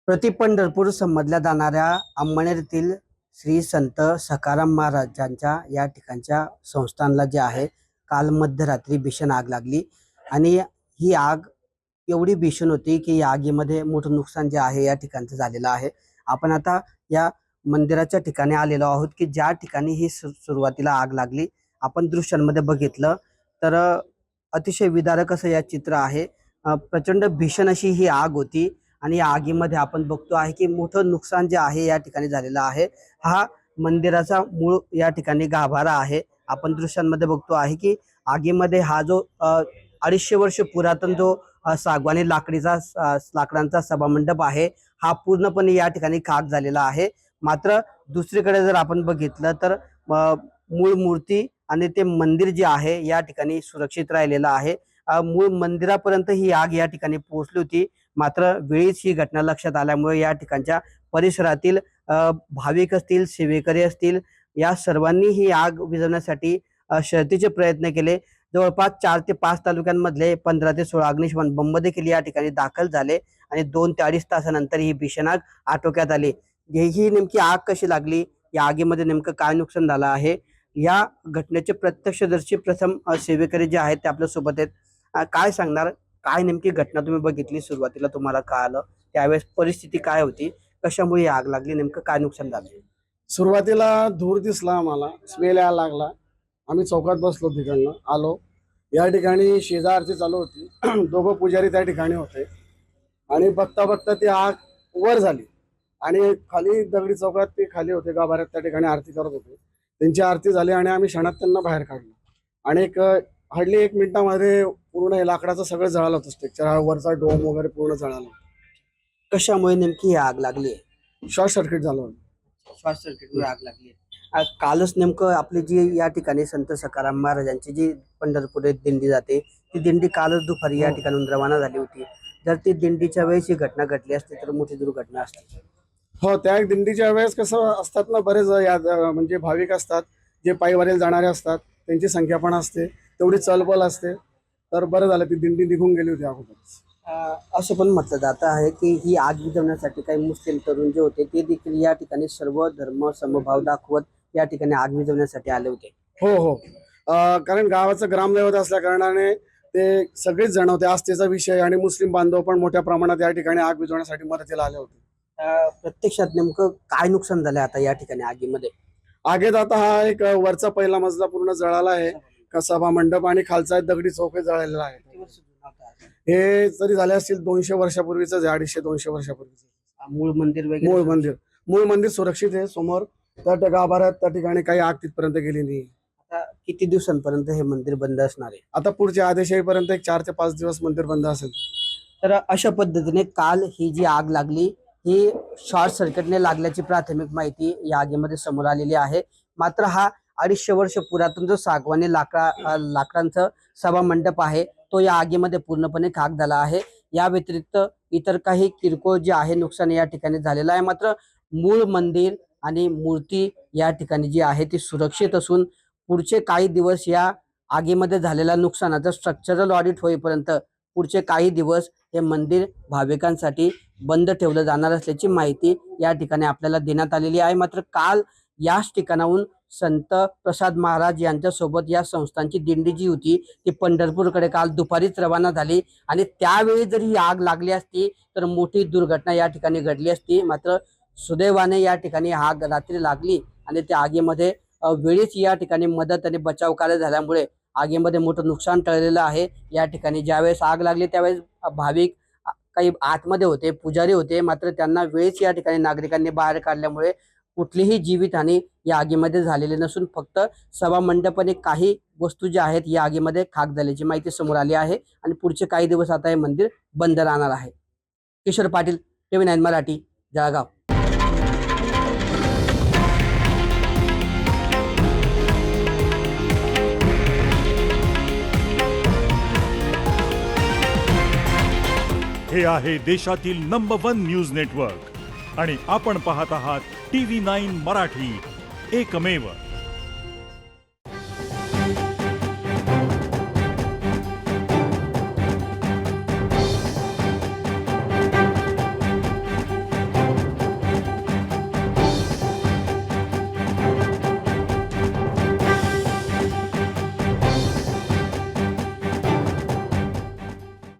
प्रति पंढरपूर समजल्या जाणाऱ्या अंमळनेरतील श्री संत सखाराम महाराजांच्या या ठिकाणच्या संस्थानला जे आहे काल मध्यरात्री भीषण आग लागली आणि ही आग एवढी भीषण होती की या आगीमध्ये मोठं नुकसान जे आहे या ठिकाणचं झालेलं आहे। आपण आता या मंदिराच्या ठिकाणी आलेलो आहोत की ज्या ठिकाणी ही सुरुवातीला आग लागली। आपण दृश्यांमध्ये बघितलं तर अतिशय विदारक असं या चित्र आहे। प्रचंड भीषण अशी ही आग होती आणि या आगीमध्ये आपण बघतो आहे की मोठं नुकसान जे आहे या ठिकाणी झालेलं आहे। हा मंदिराचा मूळ या ठिकाणी गाभारा आहे। आपण दृश्यांमध्ये बघतो आहे की आगीमध्ये हा जो 250 वर्ष पुरातन जो सागवानी लाकडांचा सभामंडप आहे हा पूर्णपणे या ठिकाणी खाक झालेला आहे। मात्र दुसरीकडे जर आपण बघितलं तर मूळ मूर्ती आणि ते मंदिर जे आहे या ठिकाणी सुरक्षित राहिलेलं आहे। मूळ मंदिरापर्यंत ही आग या ठिकाणी पोहोचली होती। मात्र वेळीच ही घटना लक्षात आल्यामुळे या ठिकाणच्या परिसरातील भाविक असतील, सेवेकरी असतील, या सर्वांनी ही आग विझवण्यासाठी शर्थीचे प्रयत्न केले। जवळपास 4 ते 5 तालुक्यांमधले 15 ते 16 अग्निशमन बंब देखील या ठिकाणी दाखल झाले आणि 2 ते 2.5 तासानंतर ही भीषण आग आटोक्यात आली। ही नेमकी आग कशी लागली, या आगीमध्ये नेमकं काय नुकसान झालं आहे, या घटनेचे प्रत्यक्षदर्शी प्रथम सेवेकरी जे आहेत ते आपल्या सोबत आहेत। काय सांगणार, काय नेमकी घटना तुम्ही बघितली, सुरुवातीला तुम्हाला कळालं त्यावेळेस परिस्थिती काय होती, कशामुळे आग लागली, नेमकं काय नुकसान झालं? सुरुवातीला धूर दिसला, आम्हाला स्मेल यायला लागला। आम्ही चौकात बसलो, तिकडनं आलो। या ठिकाणी शेजा आरती चालू होती, दोघं पुजारी त्या ठिकाणी होते आणि बघता बघता ती आग वर झाली आणि खाली दगडी चौकात ते खाली होते गाभाऱ्यात, त्या ठिकाणी आरती करत होते। त्यांची आरती झाली आणि आम्ही क्षणात त्यांना बाहेर काढलं आणि हार्डली 1 मिनिटामध्ये पूर्ण हे लाकडाचं सगळं जळालं होतं। स्ट्रक्चर हा वरचा डोम वगैरे पूर्ण जळाला। कशामुळे नेमकी ही आग लागली? शॉर्ट सर्किट झालं होतं। शॉर्ट सर्किटमुळे आग लागली। कालच नेमकं आपली जी या ठिकाणी संत सखाराम महाराजांची जी पंढरपूर दिंडी जाते, ती दिंडी कालच दुपारी या ठिकाणून रवाना झाली होती। जर ती दिंडीच्या वेळेस ही घटना घडली असती तर मोठी दुर्घटना असती। हो, त्या दिंडीच्या वेळेस कसं असतात ना, बरेच म्हणजे भाविक असतात जे पायीवारीला जाणारे असतात, त्यांची संख्या पण असते, तेवढी चलबल असते। तर बरं झालं ती दिंडी निघून गेली होती अगोदरच। असं पण म्हटलं जात आहे की ही आग विझवण्यासाठी काही मुस्लिम तरुण जे होते ते देखील या ठिकाणी सर्व धर्म समभाव दाखवत या ठिकाणी आग विझवण्यासाठी आले होते। हो हो, कारण गावाचं ग्रामदैवत असल्या कारणाने ते सगळेच जण होते। आस्थेचा विषय आणि मुस्लिम बांधव पण मोठ्या प्रमाणात या ठिकाणी आग विझवण्यासाठी मदतीला आले होते। प्रत्यक्षात नेमकं काय नुकसान झालंय आता या ठिकाणी आगीमध्ये? आगीत आता हा एक वरचा पहिला मजला पूर्ण जळाला आहे, सभा मंडप, आणि खालचा एक दगडी चौक जळालेला आहे। हे जरी झाले असतील 200 वर्षापूर्वीच, 250-200 वर्षापूर्वीच। मूळ मंदिर वगैरे? मूळ मंदिर सुरक्षित आहे समोर, त्या गाभाऱ्यात त्या ठिकाणी काही आग तिथपर्यंत गेली नाही। आता किती दिवसांपर्यंत हे मंदिर बंद असणार आहे? आता पुढचे आदेश येईपर्यंत 4 ते 5 दिवस मंदिर बंद असेल। तर अशा पद्धतीने काल ही जी आग लागली ही शॉर्ट सर्किटने लागल्याची प्राथमिक माहिती या आगीमध्ये समोर आलेली आहे। मात्र हा 250 वर्ष पुरातन जो सागवानी लाकडांचं सभा मंडप आहे तो या आगीमध्ये पूर्णपणे खाक झाला आहे। या व्यतिरिक्त इतर काही किरकोळ जे आहे नुकसान या ठिकाणी झालेलं आहे। मात्र मूळ मंदिर आणि मूर्ती या ठिकाणी जी आहे ती सुरक्षित असून पुढचे काही दिवस या आगीमध्ये झालेल्या नुकसानाचं स्ट्रक्चरल ऑडिट होईपर्यंत पुढचे काही दिवस हे मंदिर भाविकांसाठी बंद ठेवलं जाणार असल्याची माहिती या ठिकाणी आपल्याला देण्यात आलेली आहे। मात्र काल याच ठिकाणाहून संत प्रसाद महाराज यांच्यासोबत या संस्थांची दिंडी जी होती ती पंढरपूरकडे काल दुपारीच रवाना झाली आणि त्यावेळी जर ही आग लागली असती तर मोठी दुर्घटना या ठिकाणी घडली असती। मात्र सुदैवाने या ठिकाणी आग रात्री लागली आणि त्या आगीमध्ये वेळीच या ठिकाणी मदत आणि बचाव कार्य झाल्यामुळे आगीमध्ये मोठं नुकसान टळलेलं आहे। या ठिकाणी ज्यावेळेस आग लागली त्यावेळेस भाविक काही आतमध्ये होते, पुजारी होते, मात्र त्यांना वेळीच या ठिकाणी नागरिकांनी बाहेर काढल्यामुळे कुठलीही जीवितहानी या आगीमध्ये झालेली नसून फक्त सभा मंडप आणि काही वस्तू ज्या आहेत या आगीमध्ये खाक झाल्याची माहिती समोर आली आहे आणि पुढचे काही दिवस आता हे मंदिर बंद राहणार आहे। किशोर पाटील, TV9 मराठी, जळगाव। हे आहे देशातील नंबर 1 न्यूज नेटवर्क आणि आपण पाहत आहात TV9 मराठी, एकमेव।